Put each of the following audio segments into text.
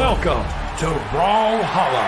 Welcome to Vodhalla.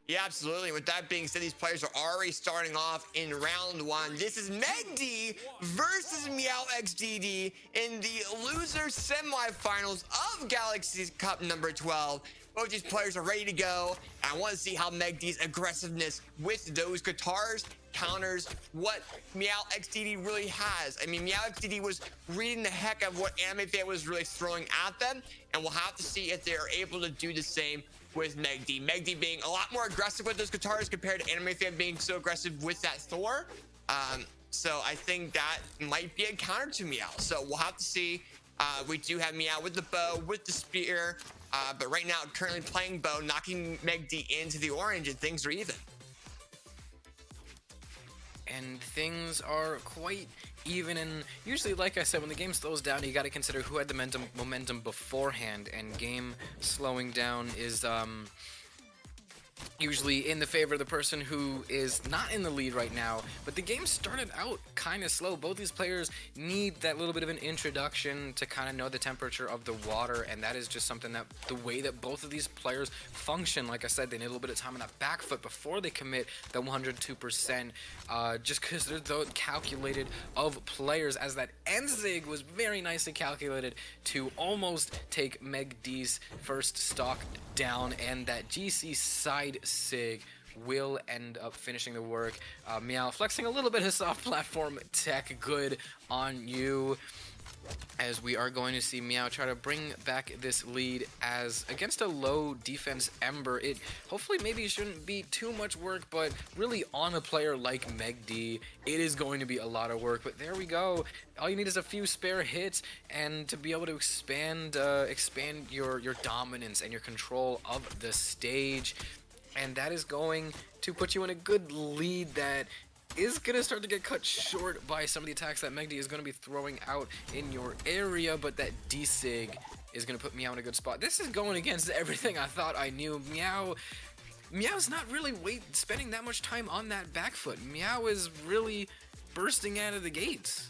Yeah, absolutely. With that being said, these players are already starting off in round one. This is MegD versus MegD in the loser semifinals of Galaxy Cup number 12. Both these players are ready to go. And I want to see how MegD's aggressiveness with those guitars counters what MegD really has. I mean, MegD was reading the heck of what Anime Fan was really throwing at them, and we'll have to see if they're able to do the same with MegD. MegD being a lot more aggressive with those guitars compared to Anime Fan being so aggressive with that Thor. So I think that might be a counter to Meow. So we'll have to see. We do have Meow with the bow, with the spear, but right now currently playing bow, knocking MegD into the orange, and things are even. And things are quite even, and usually, like I said, when the game slows down, you got to consider who had the momentum beforehand, and game slowing down is usually in the favor of the person who is not in the lead right now. But the game started out kind of slow. Both these players need that little bit of an introduction to kind of know the temperature of the water, and that is just something that the way that both of these players function, like I said, they need a little bit of time on that back foot before they commit the 102%, just because they're the calculated of players, as that Enzig was very nicely calculated to almost take MegD's first stock down, and that GC side sig will end up finishing the work. Meow flexing a little bit of soft platform tech, good on you, as we are going to see Meow try to bring back this lead as against a low defense Ember. It hopefully maybe shouldn't be too much work, but really on a player like MegD, it is going to be a lot of work. But there we go. All you need is a few spare hits and to be able to expand your dominance and your control of the stage. And that is going to put you in a good lead that is going to start to get cut short by some of the attacks that MegD is going to be throwing out in your area, but that D-Sig is going to put Meow in a good spot. This is going against everything I thought I knew. Meow's not really spending that much time on that back foot. Meow is really bursting out of the gates.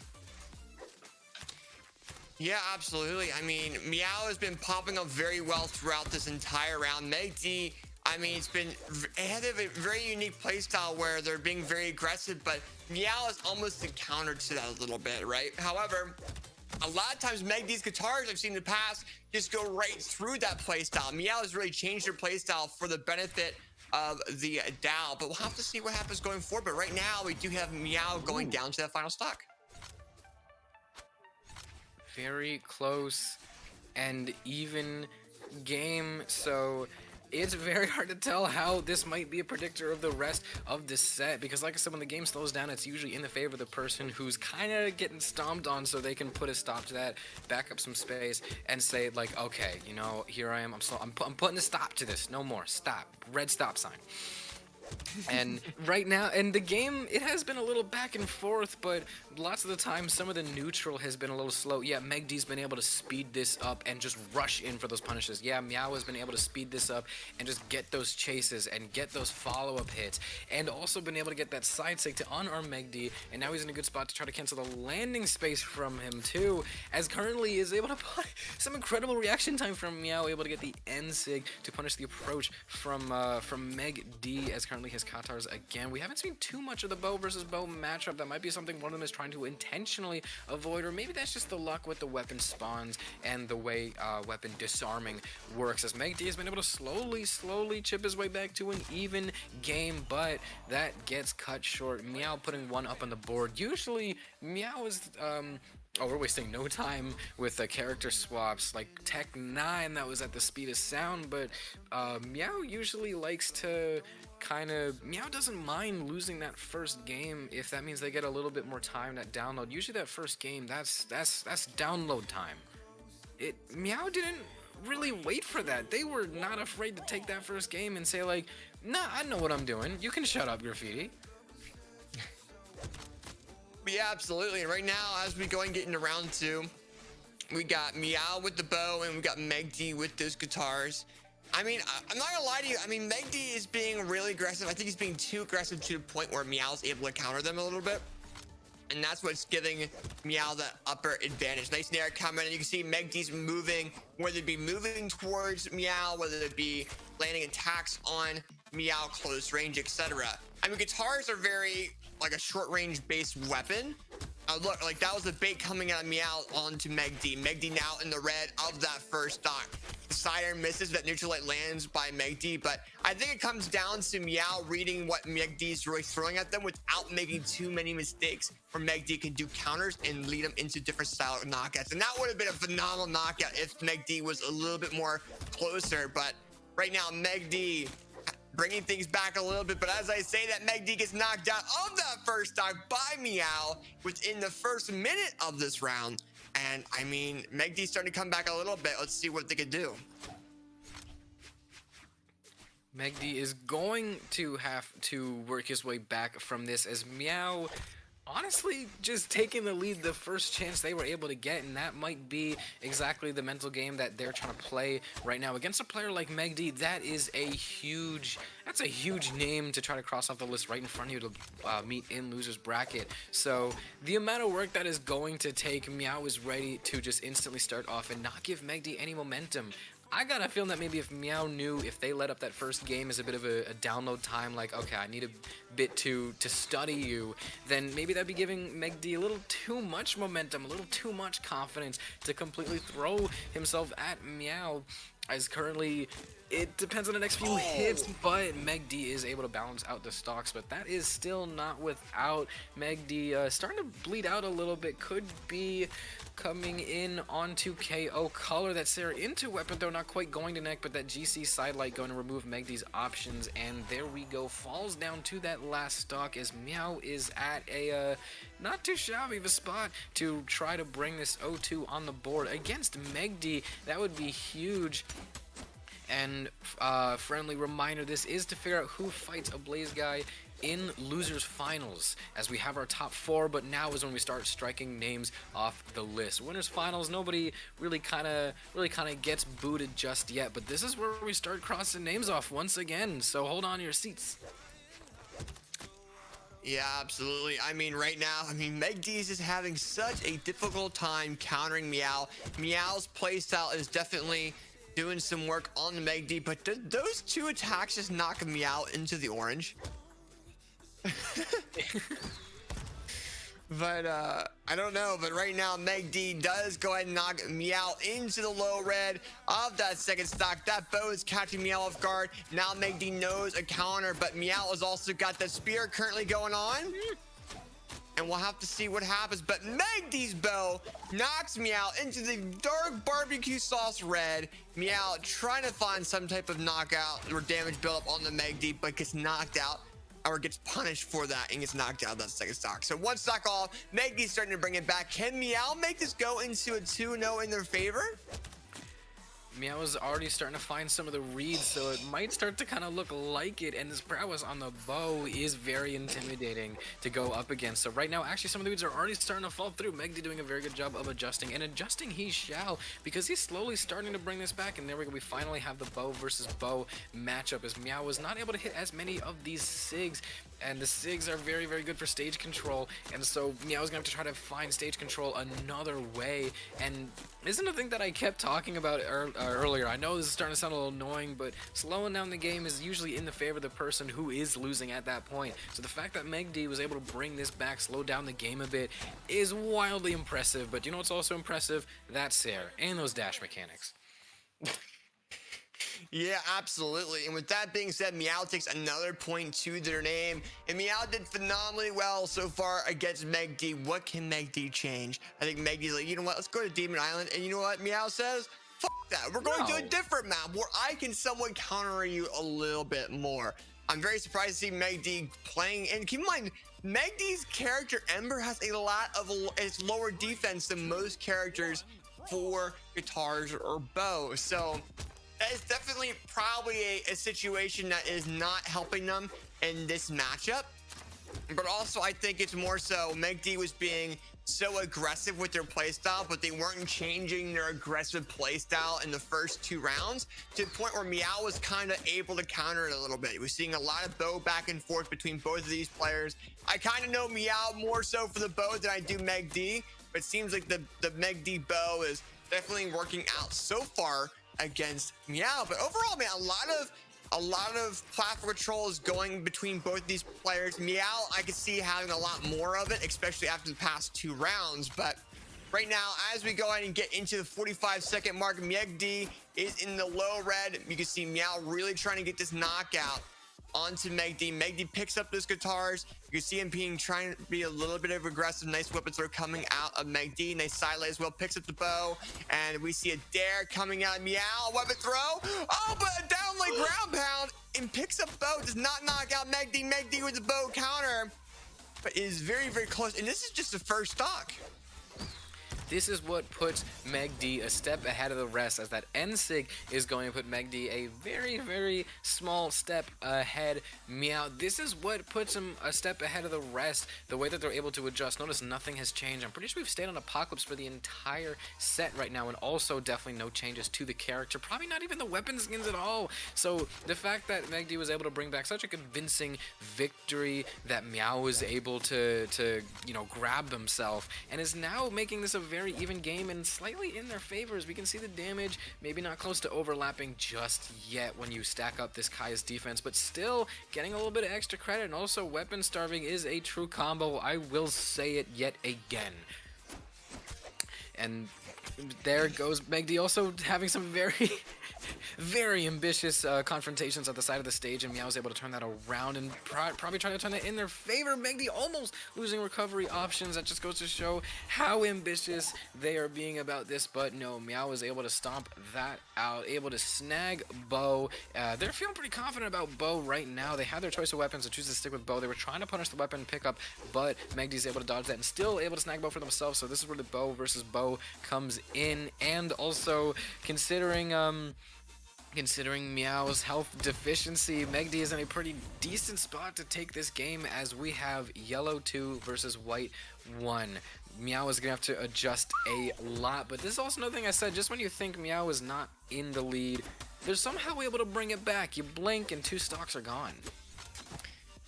Yeah, absolutely. I mean, Meow has been popping up very well throughout this entire round. MegD, I mean, it had a very unique playstyle where they're being very aggressive, but Meow is almost a counter to that a little bit, right? However, a lot of times MegD's guitars I've seen in the past just go right through that playstyle. Meow has really changed their playstyle for the benefit of the DAO, but we'll have to see what happens going forward. But right now, we do have Meow going down to that final stock. Very close and even game, so it's very hard to tell how this might be a predictor of the rest of the set, because like I said, when the game slows down, it's usually in the favor of the person who's kind of getting stomped on, so they can put a stop to that, back up some space, and say like, okay, you know, here I am, I'm putting a stop to this, no more, stop, red stop sign. And right now, and the game, it has been a little back and forth, but lots of the time some of the neutral has been a little slow. Yeah, MegD's been able to speed this up and just rush in for those punishes. Yeah, Meow has been able to speed this up and just get those chases and get those follow-up hits, and also been able to get that side sig to unarm MegD, and now he's in a good spot to try to cancel the landing space from him too, as currently he is able to put some incredible reaction time from Meow, able to get the end sig to punish the approach from MegD, as currently his Katars again. We haven't seen too much of the bow versus bow matchup. That might be something one of them is trying to intentionally avoid, or maybe that's just the luck with the weapon spawns and the way weapon disarming works, as MegD has been able to slowly chip his way back to an even game, but that gets cut short. Meow putting one up on the board. Usually Meow is oh, we're wasting no time with the character swaps like Tech 9 that was at the speed of sound, but Meow usually likes to Meow doesn't mind losing that first game if that means they get a little bit more time, that download. Usually that first game, that's download time. Meow didn't really wait for that. They were not afraid to take that first game and say like, nah, I know what I'm doing. You can shut up, Graffiti. Yeah, absolutely. And right now, as we go and get into round two, we got Meow with the bow and we got MegD with those guitars. I mean, I'm not gonna lie to you. I mean, MegD is being really aggressive. I think he's being too aggressive to the point where Meow's able to counter them a little bit. and that's what's giving Meow the upper advantage. Nice nair coming, and you can see MegD's moving, whether it be moving towards Meow, whether it be landing attacks on Meow close range, etc. I mean, guitars are very like a short range based weapon. Look, like that was the bait coming out of Meow onto MegD. MegD now in the red of that first stock. The side air misses, that neutral light lands by MegD, but I think it comes down to Meow reading what MegD is really throwing at them without making too many mistakes, where MegD can do counters and lead them into different style of knockouts. And that would have been a phenomenal knockout if MegD was a little bit more closer, but right now MegD bringing things back a little bit. But as I say that, MegD gets knocked out of that first stock by Meow within the first minute of this round. And I mean, MegD's starting to come back a little bit. Let's see what they can do. MegD is going to have to work his way back from this, as Meow honestly just taking the lead the first chance they were able to get, and that might be exactly the mental game that they're trying to play right now against a player like MegD. That's a huge name to try to cross off the list right in front of you to meet in losers bracket. So the amount of work that is going to take, Meow is ready to just instantly start off and not give MegD any momentum. I got a feeling that maybe if Meow knew if they let up that first game as a bit of a download time, like, okay, I need a bit to study you, then maybe that'd be giving MegD a little too much momentum, a little too much confidence to completely throw himself at Meow. As currently, it depends on the next few hits, but MegD is able to balance out the stocks, but that is still not without MegD starting to bleed out a little bit. Could be coming in onto KO color. That's there into weapon throw, not quite going to neck, but that GC sidelight going to remove MegD's options, and there we go. Falls down to that last stock as Meow is at a not too shabby of a spot to try to bring this 0-2 on the board against MegD. That would be huge. And friendly reminder, this is to figure out who fights a Blaze guy in losers finals, as we have our top 4, but now is when we start striking names off the list. Winners finals, nobody really kind of gets booted just yet, but this is where we start crossing names off once again, so hold on to your seats. Yeah, absolutely. I mean, right now, MegD's is having such a difficult time countering Meow. Meow's playstyle is definitely doing some work on the MegD, but those two attacks just knock Meow into the orange. But I don't know, but right now MegD does go ahead and knock Meow into the low red of that second stock. That bow is catching Meow off guard. Now MegD knows a counter, but Meow has also got that spear currently going on, and we'll have to see what happens. But MegD's bow knocks Meow into the dark barbecue sauce red. Meow trying to find some type of knockout or damage buildup on the MegD, but gets knocked out, or gets punished for that and gets knocked out of that second stock. So one stock off, MegD's starting to bring it back. Can Meow make this go into a 2-0 in their favor? Meow is already starting to find some of the reads, so it might start to kind of look like it, and this prowess on the bow is very intimidating to go up against. So right now, actually, some of the reads are already starting to fall through. MegD doing a very good job of adjusting, and adjusting he shall, because he's slowly starting to bring this back, and there we go. We finally have the bow versus bow matchup, as Meow was not able to hit as many of these SIGs, and the SIGs are very, very good for stage control, and so Meow's gonna have to try to find stage control another way. And isn't the thing that I kept talking about earlier? I know this is starting to sound a little annoying, but slowing down the game is usually in the favor of the person who is losing at that point. So the fact that MegD was able to bring this back, slow down the game a bit, is wildly impressive. But you know what's also impressive? That's Sarah and those dash mechanics. Yeah, absolutely. And with that being said, Meow takes another point to their name, and Meow did phenomenally well so far against MegD. What can MegD change? I think MegD's like, you know what, let's go to Demon Island. And you know what Meow says? Fuck that, we're going to a different map where I can somewhat counter you a little bit more. I'm very surprised to see MegD playing, and keep in mind, MegD's character Ember has a lot of it's lower defense than most characters for guitars or bow. So that is definitely probably a situation that is not helping them in this matchup. But also, I think it's more so MegD was being so aggressive with their playstyle, but they weren't changing their aggressive playstyle in the first 2 rounds to the point where Meow was kind of able to counter it a little bit. We're seeing a lot of bow back and forth between both of these players. I kind of know Meow more so for the bow than I do MegD, but it seems like the MegD bow is definitely working out so far against Meow. But overall, man, a lot of platform control is going between both of these players. Meow, I could see having a lot more of it, especially after the past 2 rounds. But right now, as we go ahead and get into the 45-second mark, MegD is in the low red. You can see Meow really trying to get this knockout onto MegD. MegD picks up those guitars. You can see him trying to be a little bit of aggressive. Nice weapon throw coming out of MegD. Nice side lay as well. Picks up the bow. And we see a dare coming out of Meow. Weapon throw. Oh, but a down like ground pound. And picks up bow. Does not knock out MegD. MegD with the bow counter. But is very, very close. And this is just the first stock. This is what puts MegD a step ahead of the rest, as that NSIG is going to put MegD a very, very small step ahead. Meow, this is what puts him a step ahead of the rest, the way that they're able to adjust. Notice nothing has changed. I'm pretty sure we've stayed on Apocalypse for the entire set right now, and also definitely no changes to the character, probably not even the weapon skins at all. So the fact that MegD was able to bring back such a convincing victory, that Meow was able to grab himself, and is now making this a very even game and slightly in their favor. As we can see the damage, maybe not close to overlapping just yet when you stack up this Kai's defense, but still getting a little bit of extra credit. And also, weapon starving is a true combo. I will say it yet again. And there goes MegD, also having some very very ambitious confrontations at the side of the stage, and Meow was able to turn that around and probably try to turn it in their favor. MegD almost losing recovery options. That just goes to show how ambitious they are being about this, but no, Meow was able to stomp that out, able to snag bow. They're feeling pretty confident about bow right now. They had their choice of weapons, so choose to stick with bow. They were trying to punish the weapon pickup, but MegD's able to dodge that and still able to snag bow for themselves. So this is where the bow versus bow comes in. And also considering Meow's health deficiency, MegD is in a pretty decent spot to take this game, as we have yellow 2 versus white 1. Meow is going to have to adjust a lot, but this is also another thing I said, just when you think Meow is not in the lead, they're somehow able to bring it back. You blink and 2 stocks are gone.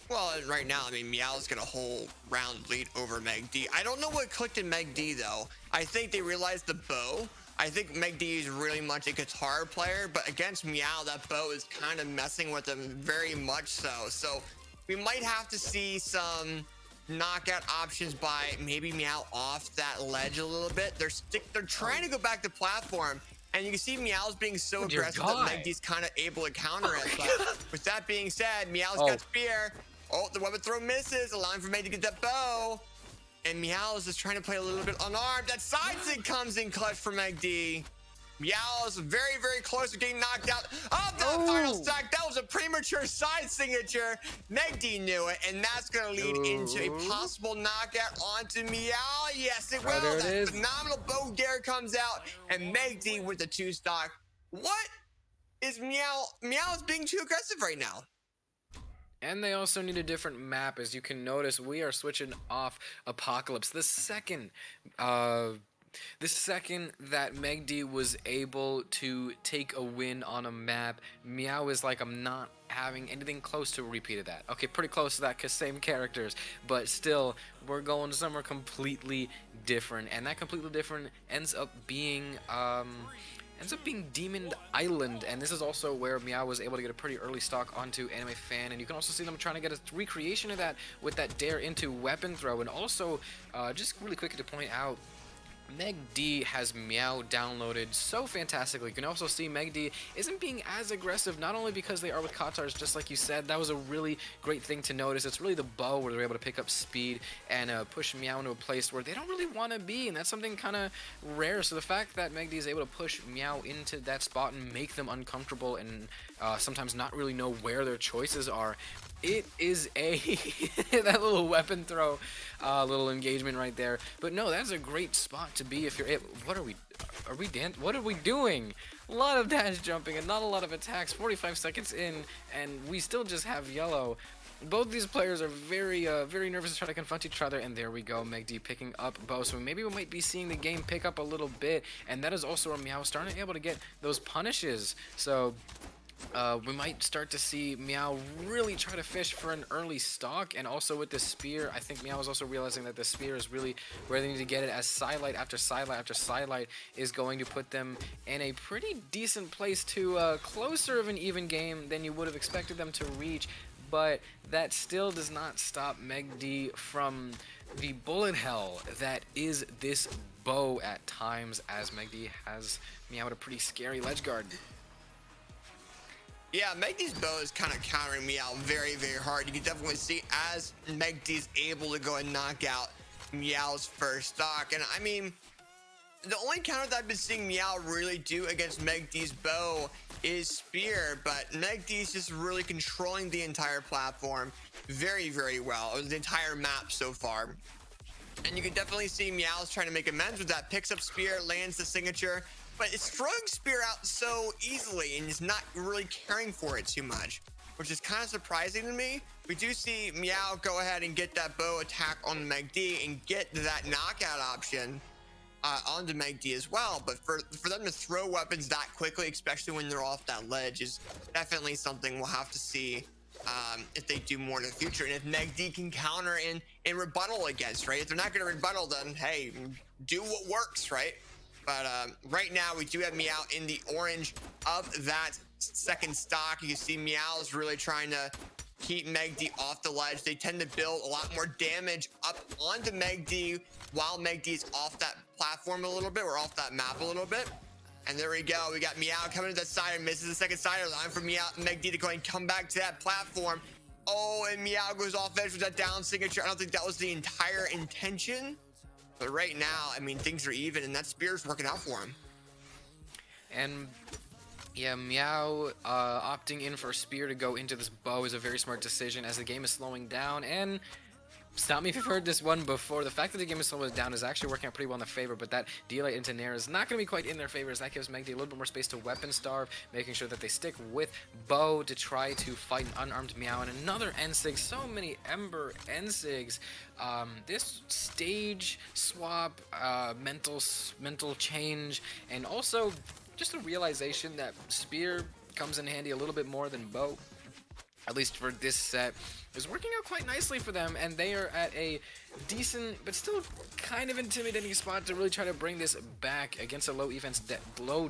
Well, right now, I mean, Meow's got a whole round lead over MegD. I don't know what clicked in MegD, though. I think they realized the bow. I think MegD is really much a guitar player, but against Meow, that bow is kind of messing with him very much so. So we might have to see some knockout options by maybe Meow off that ledge a little bit. They're trying to go back to platform, and you can see Meow's being so aggressive that MegD's kind of able to counter it. But with that being said, Meow's got spear. Oh, the weapon throw misses, allowing for MegD to get that bow. And Meow is just trying to play a little bit unarmed. That side sig comes in clutch for MegD. Meow is very, very close to getting knocked out of that final stack. That was a premature side signature. MegD knew it, and that's going to lead into a possible knockout onto Meow. Yes, it will. That phenomenal bow dare comes out, and MegD with the 2 stock. What is Meow? Meow is being too aggressive right now. And they also need a different map. As you can notice, we are switching off Apocalypse. The second that MegD was able to take a win on a map, Meow is like, I'm not having anything close to a repeat of that. Okay, pretty close to that, because same characters, but still, we're going somewhere completely different. And that completely different ends up being Demon Island, and this is also where Meow was able to get a pretty early stock onto Anime Fan, and you can also see them trying to get a recreation of that with that dare into weapon throw. And also, just really quickly to point out, MegD has Meow downloaded so fantastically. You can also see MegD isn't being as aggressive, not only because they are with Katars, just like you said. That was a really great thing to notice. It's really the bow where they're able to pick up speed and push Meow into a place where they don't really want to be, and that's something kind of rare. So the fact that MegD is able to push Meow into that spot and make them uncomfortable and sometimes not really know where their choices are, it is a that little weapon throw, little engagement right there. But no, that's a great spot to be if you're able. What are we doing? A lot of dash jumping and not a lot of attacks. 45 seconds in, and we still just have yellow. both these players are very nervous to try to confront each other, and there we go, MegD picking up Bo. So maybe we might be seeing the game pick up a little bit, and that is also a Meow starting to be able to get those punishes. So we might start to see Meow really try to fish for an early stock, and also with the spear, I think Meow is also realizing that the spear is really where they need to get it, as sidelight after sidelight after sidelight is going to put them in a pretty decent place to closer of an even game than you would have expected them to reach. But that still does not stop MegD from the bullet hell that is this bow at times, as MegD has Meow at a pretty scary ledge guard. Yeah, MegD's bow is kind of countering Meow very, very hard. You can definitely see as MegD's able to go and knock out Meow's first stock. And I mean, the only counter that I've been seeing Meow really do against MegD's bow is spear, but MegD's just really controlling the entire platform very, very well, or the entire map so far. And you can definitely see Meow's trying to make amends with that, picks up spear, lands the signature, but it's throwing spear out so easily and is not really caring for it too much, which is kind of surprising to me. We do see Meow go ahead and get that bow attack on MegD and get that knockout option onto MegD as well, but for them to throw weapons that quickly, especially when they're off that ledge, is definitely something we'll have to see if they do more in the future, and if MegD can counter and rebuttal against, right? If they're not going to rebuttal, then hey, do what works, right? But right now we do have Meow in the orange of that second stock. You can see Meow's really trying to keep MegD off the ledge. They tend to build a lot more damage up onto MegD while MegD's off that platform a little bit, or off that map a little bit. And there we go. We got Meow coming to that side, misses the second sider line for MegD to go and come back to that platform. Oh, and Meow goes off edge with that down signature. I don't think that was the entire intention, but right now, I mean, things are even, and that spear's working out for him. And yeah, Meow opting in for spear to go into this bow is a very smart decision, as the game is slowing down. And stop me if you've heard this one before, the fact that the game is slowing down is actually working out pretty well in their favor, but that delay into Nair is not going to be quite in their favor, as that gives MegD a little bit more space to weapon starve, making sure that they stick with bow to try to fight an unarmed Meow. And another N-Sig, so many Ember N-Sigs. This stage swap, mental change, and also just a realization that spear comes in handy a little bit more than bow, at least for this set, is working out quite nicely for them, and they are at a decent but still kind of intimidating spot to really try to bring this back against a low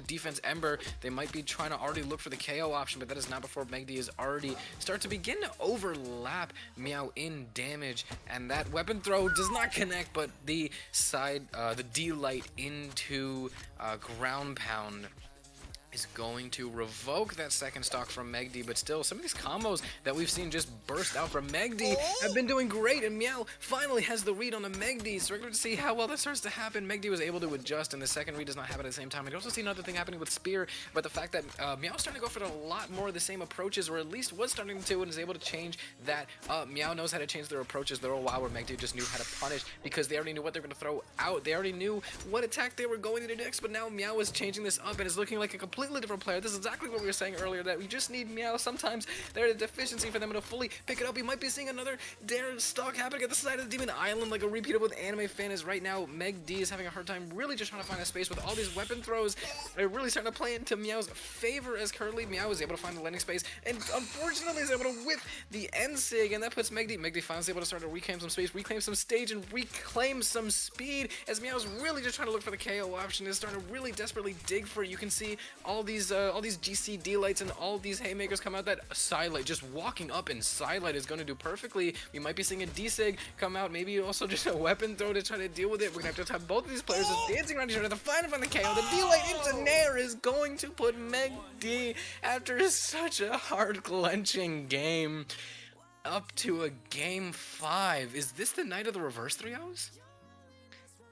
defense Ember. They might be trying to already look for the KO option, but that is not before MegD is already start to begin to overlap Meow in damage, and that weapon throw does not connect, but the D light into ground pound is going to revoke that second stock from MegD. But still, some of these combos that we've seen just burst out from MegD have been doing great, and Meow finally has the read on the MegD, so we're going to see how well that starts to happen. MegD was able to adjust, and the second read does not happen at the same time. And you also see another thing happening with spear, but the fact that Meow's starting to go for a lot more of the same approaches, or at least was starting to, and is able to change that. Meow knows how to change their approaches. There were a while where MegD just knew how to punish, because they already knew what they were going to throw out. They already knew what attack they were going to do next, but now Meow is changing this up and is looking like a completely different player. This is exactly what we were saying earlier, that we just need Meow. Sometimes there's a deficiency for them to fully pick it up. We might be seeing another dare stock happening at the side of the Demon Island, like a repeat of what Anime Fan is right now. MegD is having a hard time really just trying to find a space with all these weapon throws. They're really starting to play into Meow's favor, as currently Meow is able to find the landing space, and unfortunately is able to whip the N-Sig, and that puts MegD finally able to start to reclaim some space, reclaim some stage, and reclaim some speed, as Meow's really just trying to look for the KO option, is starting to really desperately dig for it. You can see all these GCD lights and all these haymakers come out. That sidelight, just walking up in sidelight, is going to do perfectly. We might be seeing a D-Sig come out, maybe also just a weapon throw to try to deal with it. We're going to have to have both of these players just dancing around each other to find the KO. The D-Light into Nair is going to put MegD, after such a heart-clenching game, up to a game 5. Is this the night of the reverse 3-0s?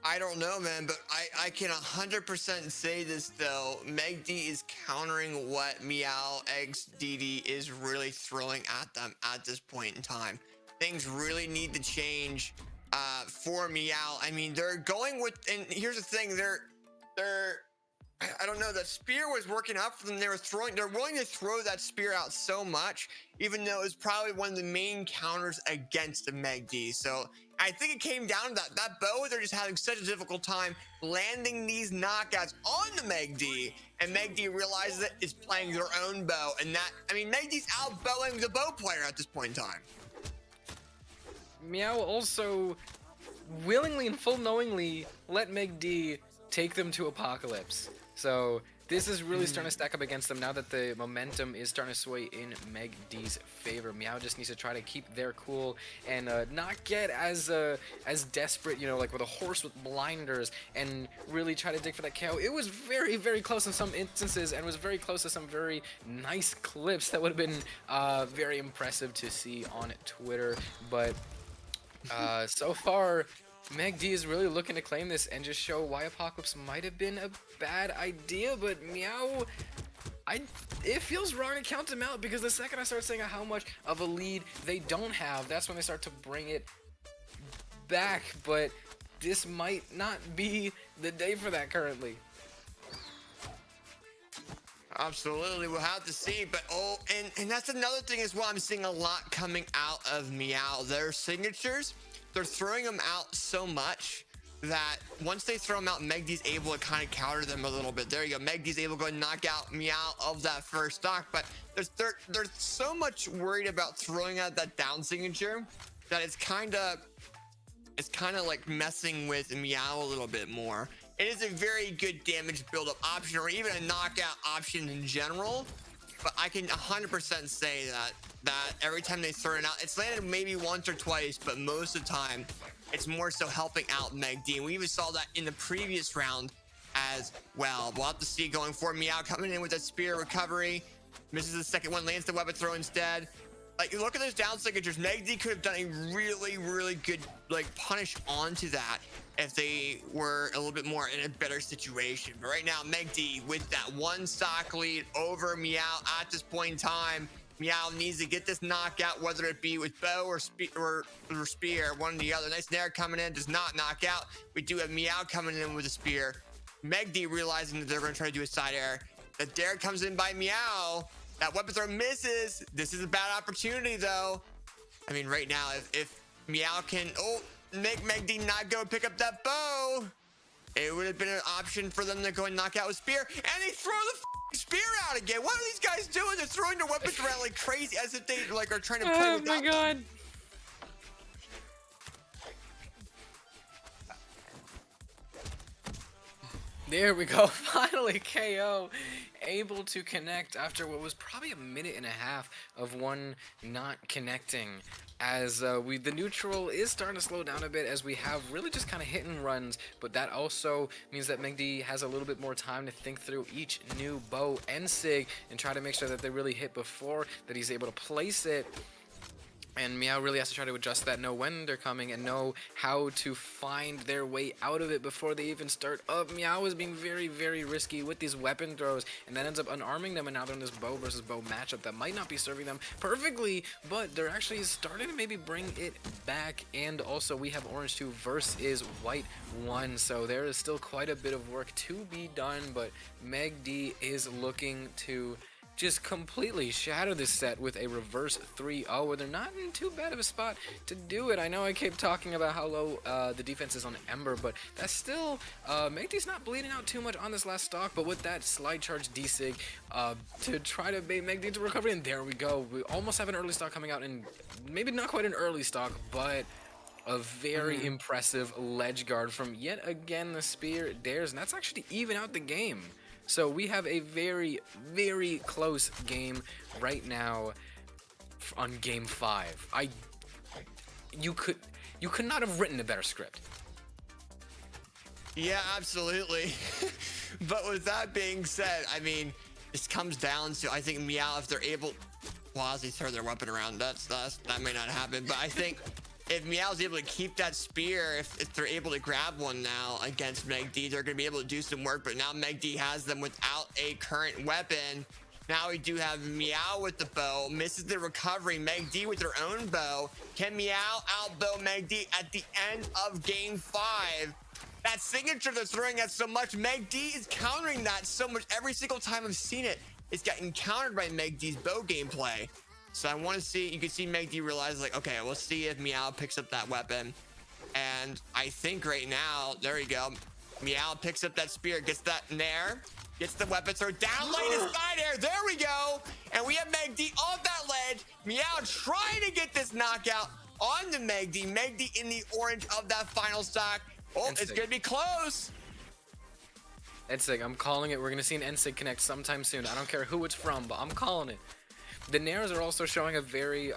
I don't know, man, but I can 100% say this, though. MegD is countering what Meow XDD is really throwing at them at this point in time. Things really need to change for Meow. I mean, they're going with, and here's the thing, they're I don't know. The spear was working out for them. They're willing to throw that spear out so much, even though it's probably one of the main counters against the MegD. So I think it came down to that bow. They're just having such a difficult time landing these knockouts on the MegD, and MegD realizes that it's playing their own bow, and that, I mean, MegD's outbowing the bow player at this point in time. Meow also willingly and full knowingly let MegD take them to Apocalypse. So this is really starting to stack up against them now that the momentum is starting to sway in MegD's favor. Meow just needs to try to keep their cool and not get as desperate, you know, like with a horse with blinders, and really try to dig for that KO. It was very, very close in some instances, and was very close to some very nice clips that would have been very impressive to see on Twitter. But so far, MegD is really looking to claim this and just show why Apocalypse might have been a bad idea, but Meow, it feels wrong to count them out, because the second I start saying how much of a lead they don't have, that's when they start to bring it back, but this might not be the day for that currently. Absolutely, we'll have to see. But and that's another thing as well. I'm seeing a lot coming out of Meow. Their signatures, they're throwing them out so much that once they throw them out, MegD's able to kind of counter them a little bit. There you go. MegD's able to go and knock out Meow of that first stock. But they're so much worried about throwing out that down signature that it's kind of like messing with Meow a little bit more. It is a very good damage buildup option, or even a knockout option in general. But I can 100% say that every time they throw it out, it's landed maybe once or twice, but most of the time, it's more so helping out MegD. And we even saw that in the previous round as well. We'll have to see going forward. Meow coming in with a spear recovery. Misses the second one, lands the weapon throw instead. Like, look at those down signatures. MegD could have done a really, really good, like, punish onto that if they were a little bit more in a better situation. But right now, MegD with that one stock lead over Meow at this point in time. Meow needs to get this knockout, whether it be with bow or spear, one or the other. Nice nair coming in, does not knock out. We do have Meow coming in with a spear. MegD realizing that they're going to try to do a side air. The dare comes in by Meow. That weapon throw misses. This is a bad opportunity, though. I mean, right now, if Meow can make MegD not go pick up that bow, it would have been an option for them to go and knock out with spear. And they throw the spear out again. What are these guys doing? They're throwing their weapons around like crazy, as if they like are trying to play with them. Oh my god. There we go. Finally, KO able to connect after what was probably a minute and a half of one not connecting, as the neutral is starting to slow down a bit, as we have really just kind of hit and runs, but that also means that MegD has a little bit more time to think through each new bow and sig and try to make sure that they really hit before that he's able to place it. And Meow really has to try to adjust that, know when they're coming, and know how to find their way out of it before they even start up. Meow is being very, very risky with these weapon throws, and that ends up unarming them, and now they're in this bow versus bow matchup that might not be serving them perfectly, but they're actually starting to maybe bring it back. And also we have orange 2 versus white 1, so there is still quite a bit of work to be done, but MegD is looking to just completely shatter this set with a reverse 3-0, where they're not in too bad of a spot to do it. I know I keep talking about how low the defense is on Ember, but that's still, MegD's not bleeding out too much on this last stock, but with that slide charge D-Sig to try to bait MegD to recovery, and there we go. We almost have an early stock coming out, and maybe not quite an early stock, but a very impressive ledge guard from yet again the spear dares, and that's actually to even out the game. So we have a very, very close game right now on game 5. You could not have written a better script. Yeah, absolutely. But with that being said, I mean, this comes down to, I think Meow, if they're able, well, as they throw their weapon around, that may not happen. But I think if Meow's able to keep that spear, if they're able to grab one now against MegD, they're going to be able to do some work. But now MegD has them without a current weapon. Now we do have Meow with the bow, misses the recovery. MegD with their own bow. Can Meow outbow MegD at the end of game 5? that signature they're throwing at so much. MegD is countering that so much. Every single time I've seen it, it's getting countered by MegD's bow gameplay. So I want to see, you can see MegD realize like, okay, we'll see if Meow picks up that weapon. And I think right now, there we go. Meow picks up that spear, gets that nair, gets the weapon throw down lane to side air. There we go. And we have MegD off that ledge. Meow trying to get this knockout on the MegD. MegD in the orange of that final stock. Oh, it's going to be close. NSIG, I'm calling it. We're going to see an NSIG connect sometime soon. I don't care who it's from, but I'm calling it. The nairs are also showing a very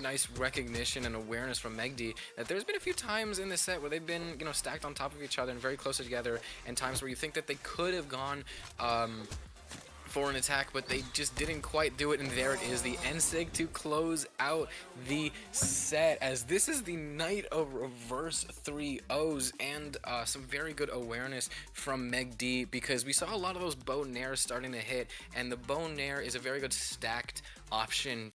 nice recognition and awareness from MegD that there's been a few times in this set where they've been, you know, stacked on top of each other and very close together, and times where you think that they could have gone for an attack, but they just didn't quite do it. And there it is, the NSIG to close out the set, as this is the night of reverse 3-0s and some very good awareness from MegD, because we saw a lot of those bow nairs starting to hit, and the bow nair is a very good stacked option